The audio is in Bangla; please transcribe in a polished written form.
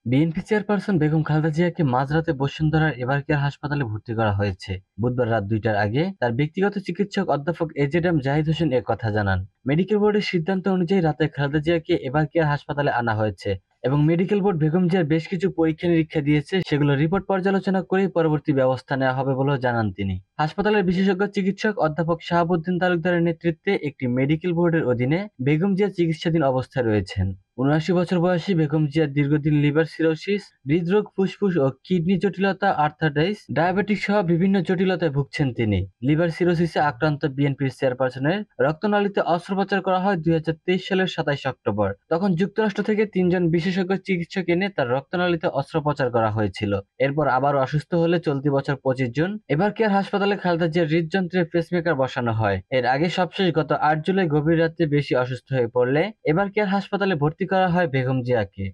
বিএনপি চেয়ারপারসন বেগম খালেদা জিয়াকে মাঝরাতে বসুন্ধরার এবারকেয়ার হাসপাতালে ভর্তি করা হয়েছে। বুধবার রাত 2টার আগে তার ব্যক্তিগত চিকিৎসক অধ্যাপক এজেডএম জাহিদ হোসেন এ কথা জানান। মেডিকেল বোর্ডের সিদ্ধান্ত অনুযায়ী রাতে খালেদা জিয়াকে এবারকেয়ার হাসপাতালে আনা হয়েছে এবং মেডিকেল বোর্ড বেগম জিয়ার বেশ কিছু পরীক্ষা নিরীক্ষা দিয়েছে, সেগুলো রিপোর্ট পর্যালোচনা করেই পরবর্তী ব্যবস্থা নেওয়া হবে বলেও জানান তিনি। হাসপাতালের বিশেষজ্ঞ চিকিৎসক অধ্যাপক শাহাবুদ্দিন তালুকদারের নেতৃত্বে একটি মেডিকেল বোর্ডের অধীনে বেগম জিয়া চিকিৎসাধীন অবস্থায় রয়েছেন। ৭৯ বছর বয়সী বেগম জিয়া দীর্ঘদিন লিভার সিরোসিস, হৃদরোগ, ফুসফুস ও কিডনি জটিলতা, আর্থারাইটিস, ডায়াবেটিস সহ বিভিন্ন জটিলতায় ভুগছেন তিনি। লিভার সিরোসিসে আক্রান্ত বিএনপির চেয়ারপারসনের রক্তনালীতে অস্ত্রোপচার করা হয় ২০২৩ সালের ২৭ অক্টোবর। তখন যুক্তরাষ্ট্র থেকে ৩ জন বিশেষজ্ঞ চিকিৎসক এনে তার রক্তনালীতে অস্ত্রোপচার করা হয়েছিল। এরপর আবারও অসুস্থ হলে চলতি বছর ২৫ জুন এবারকেয়ার হাসপাতালে খালেদা জিয়ার হৃদযন্ত্রে পেসমেকার বসানো হয়। এর আগে সবশেষ গত ৮ জুলাই গভীর রাতে বেশি অসুস্থ হয়ে পড়লে এবারকেয়ার হাসপাতালে ভর্তি করা হয় বেগম জিয়াকে।